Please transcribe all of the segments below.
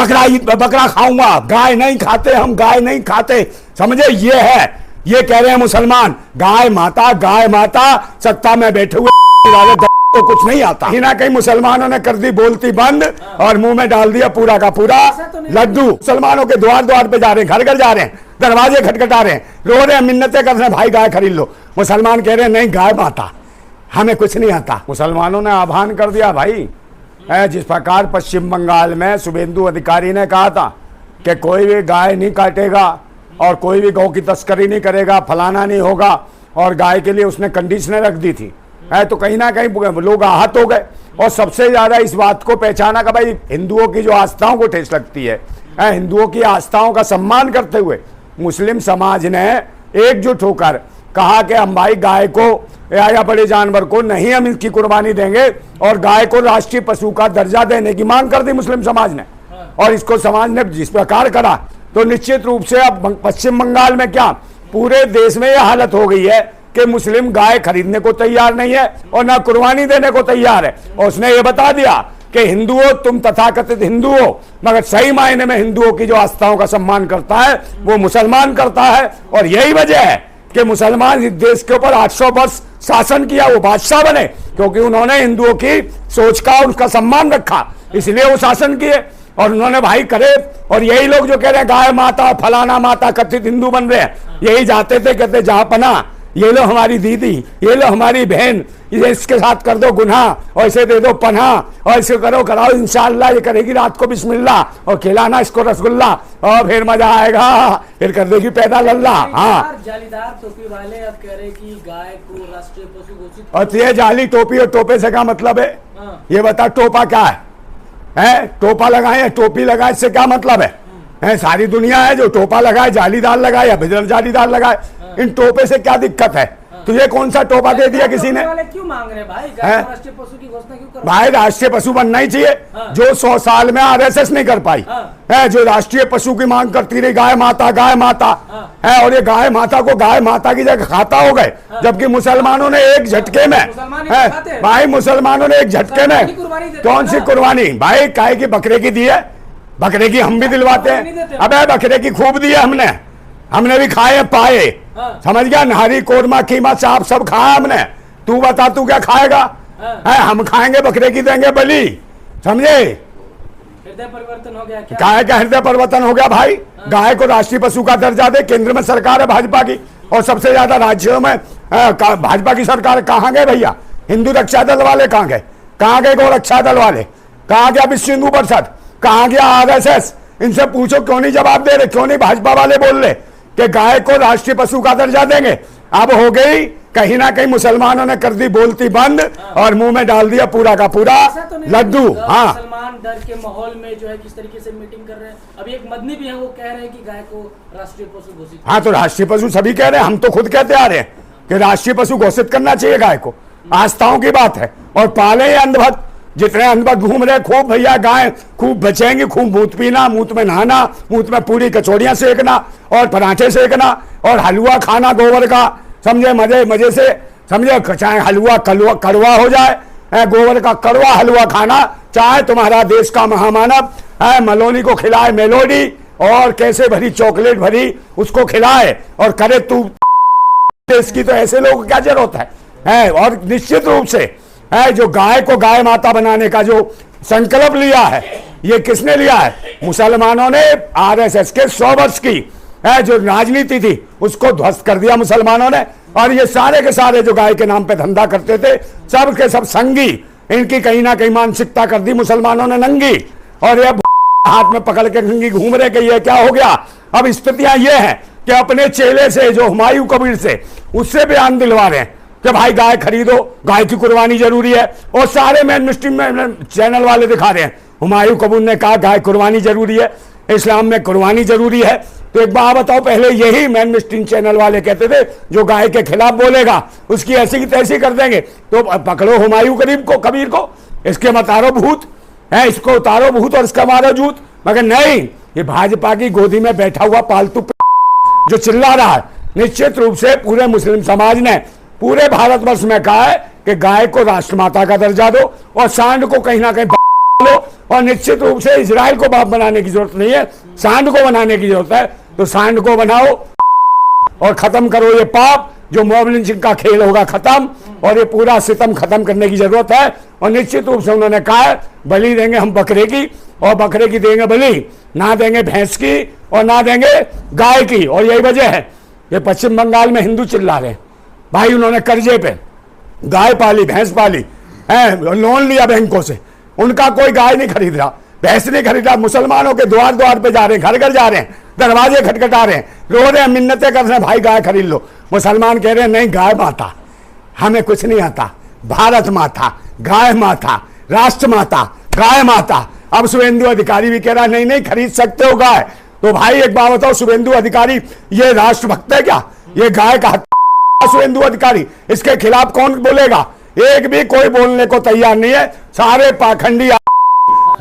बकरा खाऊंगा, गाय नहीं खाते हम, गाय नहीं खाते, समझे? ये है, ये कह रहे हैं मुसलमान गाय माता सत्ता में बैठे हुए तो कुछ नहीं आता। कहीं ना कहीं मुसलमानों ने कर दी बोलती बंद और मुंह में डाल दिया पूरा का पूरा लड्डू। मुसलमानों के द्वार द्वार पे जा रहे हैं, घर घर जा रहे हैं, दरवाजे खटखटा रहे हैं, रो रहे हैं, मिन्नतें कर रहे हैं, भाई गाय खरीद लो। मुसलमान कह रहे हैं नहीं गाय माता, हमें कुछ नहीं आता। मुसलमानों ने आह्वान कर दिया भाई, जिस प्रकार पश्चिम बंगाल में शुभेंदु अधिकारी ने कहा था कि कोई भी गाय नहीं काटेगा और कोई भी गौ की तस्करी नहीं करेगा, फलाना नहीं होगा, और गाय के लिए उसने कंडीशनें रख दी थी, तो कहीं ना कहीं लोग आहत हो गए। और सबसे ज्यादा इस बात को पहचाना कि भाई हिंदुओं की जो आस्थाओं को ठेस लगती है, हिंदुओं की आस्थाओं का सम्मान करते हुए मुस्लिम समाज ने एकजुट होकर कहा कि हम भाई गाय को या बड़े जानवर को नहीं हम इसकी कुर्बानी देंगे, और गाय को राष्ट्रीय पशु का दर्जा देने की मांग कर दी मुस्लिम समाज ने। और इसको समाज ने जिस प्रकार करा तो निश्चित रूप से अब पश्चिम बंगाल में क्या पूरे देश में यह हालत हो गई है कि मुस्लिम गाय खरीदने को तैयार नहीं है और ना कुर्बानी देने को तैयार है। और उसने ये बता दिया कि हिंदुओं, तुम तथाकथित हिंदू हो, मगर सही मायने में हिंदुओं की जो आस्थाओं का सम्मान करता है वो मुसलमान करता है। और यही वजह है कि मुसलमान इस देश के ऊपर 800 वर्ष शासन किया, वो बादशाह बने क्योंकि उन्होंने हिंदुओं की सोच का और उसका सम्मान रखा, इसलिए वो शासन किए और उन्होंने भाई करे। और यही लोग जो कह रहे हैं गाय माता फलाना माता कथित हिंदू बन रहे हैं, यही जाते थे, कहते जहां पना ये लो हमारी दीदी, ये लो हमारी बहन, ये इसके साथ कर दो गुनाह और इसे दे दो पनाह और इसे करो कराओ, इंशाअल्लाह ये करेगी रात को बिस्मिल्लाह और खिलाना इसको रसगुल्ला और फिर मजा आएगा, फिर कर देगी पैदा लल्ला। हाँ, जालीदार टोपी वाले अब कह रहे कि गाय को राष्ट्रीय पशु घोषित। और ये जाली टोपी और टोपे से क्या मतलब है? ये बता टोपा क्या है? टोपा लगाए या टोपी लगाए, इससे क्या मतलब है? सारी दुनिया है जो टोपा लगाए, जालीदार लगाए या बिजल जालीदार लगाए, इन टोपे से क्या दिक्कत है? तुझे कौन सा टोपा दे दिया किसी ने? क्यों मांग रहे भाई राष्ट्रीय पशु की घोषणा क्यों कर? भाई राष्ट्रीय पशु बनना ही चाहिए, जो 100 साल में आरएसएस नहीं कर पाई है, जो राष्ट्रीय पशु की मांग करती रही गाय माता है, और ये गाय माता को गाय माता की जगह खाता हो गए, जबकि मुसलमानों ने एक झटके में भाई मुसलमानों ने एक झटके में कौन सी कुर्बानी भाई काय की बकरे की दी है? बकरे की हम भी दिलवाते हैं, अबे बकरे की खूब दी है हमने भी खाए पाए, समझ गया? नारी कोरमा कीमा चाप सब खाया हमने। तू बता तू क्या खाएगा? हम खाएंगे, बकरे की देंगे बलि, समझे? हृदय परिवर्तन हो गया क्या? गाय का हृदय परिवर्तन हो गया भाई। गाय को राष्ट्रीय पशु का दर्जा दे, केंद्र में सरकार है भाजपा की और सबसे ज्यादा राज्यों में भाजपा की सरकार। कहाँ गए भैया हिंदू रक्षा दल वाले? कहाँ गए? कहाँ गए गौ रक्षा दल वाले? कहाँ गया विश्व हिंदू परिषद? कहाँ गया आरएसएस? इनसे पूछो क्यों नहीं जवाब दे रहे, क्यों नहीं भाजपा वाले बोल रहे कि गाय को राष्ट्रीय पशु का दर्जा देंगे? अब हो गई कहीं ना कहीं मुसलमानों ने कर दी बोलती बंद और मुंह में डाल दिया पूरा का पूरा लड्डू। हाँ, मुसलमान डर के माहौल में जो है किस तरीके से मीटिंग कर रहे हैं। अभी एक मदनी भी है, वो कह रहे हैं कि गाय को राष्ट्रीय पशु घोषित। हाँ, तो राष्ट्रीय पशु सभी कह रहे हैं, हम तो खुद कहते आ रहे हैं कि राष्ट्रीय पशु घोषित करना चाहिए गाय को। आस्थाओं की बात है और पाले अंधभक्त, जितने अंधभक्त घूम रहे खूब भैया, गाय खूब बचेंगी, खूब मूत पीना, मूत में नहाना, मूत में पूरी कचौड़ियां सेकना और पराठे सेकना और हलवा खाना गोबर का, समझे? मजे से समझे, चाहे हलवा कड़वा हो जाए, गोबर का कड़वा हलवा खाना, चाहे तुम्हारा देश का महामानव मलोनी को खिलाए मेलोडी और कैसे भरी चॉकलेट भरी उसको खिलाए और करे तू देश की, तो ऐसे लोगों को क्या जरूरत है? और निश्चित रूप से जो गाय को गाय माता बनाने का जो संकल्प लिया है, ये किसने लिया है? मुसलमानों ने। आरएसएस के 100 वर्ष की जो राजनीति थी उसको ध्वस्त कर दिया मुसलमानों ने, और ये सारे के सारे जो गाय के नाम पे धंधा करते थे सब के सब संगी, इनकी कहीं ना कहीं मानसिकता कर दी मुसलमानों ने नंगी, और ये हाथ में पकड़ के नंगी घूम रहे कि ये क्या हो गया। अब स्थितियां ये है कि अपने चेले से जो हुमायूं कबीर से, उससे बयान दिलवा रहे हैं कि भाई गाय खरीदो, गाय की कुर्बानी जरूरी है, और सारे मेन स्ट्रीम चैनल वाले दिखा रहे हैं हुमायूं कबीर ने कहा गाय कुर्बानी जरूरी है, इस्लाम में कुर्बानी जरूरी है। तो एक बात बताओ, पहले यही मेन स्ट्रीम चैनल वाले कहते थे जो गाय के खिलाफ बोलेगा उसकी ऐसी की तैसी कर देंगे, तो पकड़ो हुमायूं कबीर को, इसके मतारो भूत है, इसको उतारो भूत और इसका मारो जूत। मगर नहीं, ये भाजपा की गोदी में बैठा हुआ पालतू जो चिल्ला रहा है। निश्चित रूप से पूरे मुस्लिम समाज ने पूरे भारतवर्ष में कहा है कि गाय को राष्ट्रमाता का दर्जा दो और सांड को कहीं ना कहीं लो, और निश्चित रूप से इजराइल को बाप बनाने की जरूरत नहीं है, सांड को बनाने की जरूरत है। तो सांड को बनाओ और खत्म करो ये पाप, जो मॉब लिंचिंग का खेल होगा खत्म, और ये पूरा सितम खत्म करने की जरूरत है। और निश्चित रूप से उन्होंने कहा है बलि देंगे हम बकरे की, और बकरे की देंगे बलि, ना देंगे भैंस की और ना देंगे गाय की। और यही वजह है ये पश्चिम बंगाल में हिंदू चिल्ला रहे हैं भाई, उन्होंने कर्जे पे गाय पाली, भैंस पाली है, लोन लिया बैंकों से, उनका कोई गाय नहीं खरीद रहा, भैंस नहीं खरीद रहा। मुसलमानों के द्वार द्वार पे जा रहे हैं, घर घर जा रहे हैं, दरवाजे खटखटा रहे हैं, रो रहे हैं, मिन्नतें कर रहे हैं, भाई गाय खरीद लो। मुसलमान कह रहे हैं नहीं, गाय माता, हमें कुछ नहीं आता, भारत माता, गाय माता, राष्ट्र माता, गाय माता। अब शुभेंदु अधिकारी भी कह रहा है नहीं नहीं खरीद सकते हो गाय। तो भाई एक बात बताओ, शुभेंदु अधिकारी ये राष्ट्रभक्त है क्या? ये गाय का शुभेंदु अधिकारी, इसके खिलाफ कौन बोलेगा? एक भी कोई बोलने को तैयार नहीं है। सारे पाखंडी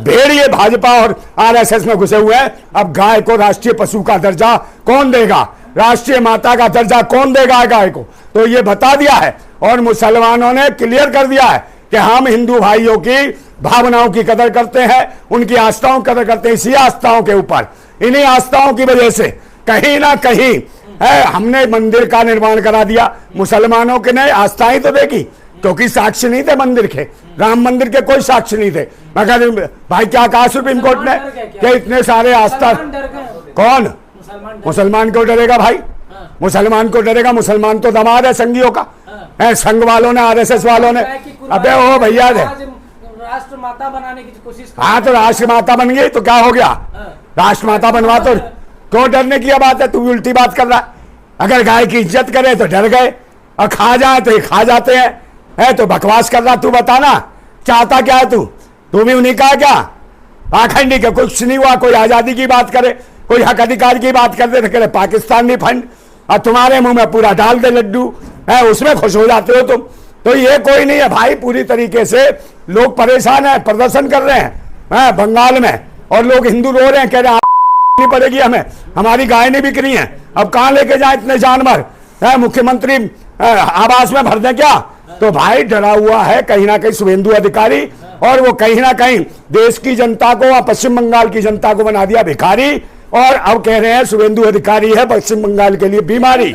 भेड़िए भाजपा और आरएसएस में घुसे हुए हैं। अब गाय को राष्ट्रीय पशु का दर्जा कौन देगा? राष्ट्रीय माता का दर्जा कौन देगा गाय को? तो ये बता दिया है, और मुसलमानों ने क्लियर कर दिया है कि हम हिंदू भाइयों की भावनाओं की कदर करते हैं, उनकी आस्थाओं की कदर करते हैं। इसी आस्थाओं के ऊपर, इन्हीं आस्थाओं की वजह से कहीं ना कहीं हमने मंदिर का निर्माण करा दिया। मुसलमानों के ने आस्थाएं तो देखी, क्योंकि साक्ष्य नहीं थे मंदिर के, राम मंदिर के कोई साक्ष्य नहीं थे। मगर भाई क्या कहा सुप्रीम कोर्ट ने कि इतने सारे आस्था, कौन मुसलमान क्यों डरेगा भाई? मुसलमान को डरेगा? मुसलमान तो दामाद है संघियों का, संघ वालों ने, आरएसएस वालों ने। अबे ओ भैया राष्ट्र माता बनाने की कोशिश। हाँ तो राष्ट्र माता बन गई तो क्या हो गया? राष्ट्र माता बनवा तो क्यों डरने की बात है? तू भी उल्टी बात कर रहा है। अगर गाय की इज्जत करे तो डर गए, और खा जाए तो ये खा जाते हैं। तो बकवास कर रहा, तू बताना चाहता क्या है? तू भी उन्हीं का क्या? पाखंडी का कुछ नहीं हुआ। कोई आजादी की बात करे, कोई हक अधिकार की बात करते तो करे पाकिस्तानी फंड, और तुम्हारे मुंह में पूरा डाल दे लड्डू, है उसमें खुश हो जाते हो तुम। तो ये कोई नहीं है भाई, पूरी तरीके से लोग परेशान हैं, प्रदर्शन कर रहे हैं बंगाल में, और लोग हिंदू रो रहे हैं, कह रहे हैं नहीं पड़ेगी हमें, हमारी गाय नहीं बिक रही है, अब कहां लेके जाए इतने जानवर? मुख्यमंत्री आवास में भर दें क्या? तो भाई डरा हुआ है कहीं ना कहीं शुभेंदु अधिकारी, और वो कहीं ना कहीं देश की जनता को, पश्चिम बंगाल की जनता को बना दिया भिखारी, और अब कह रहे हैं शुभेंदु अधिकारी है पश्चिम बंगाल के लिए बीमारी।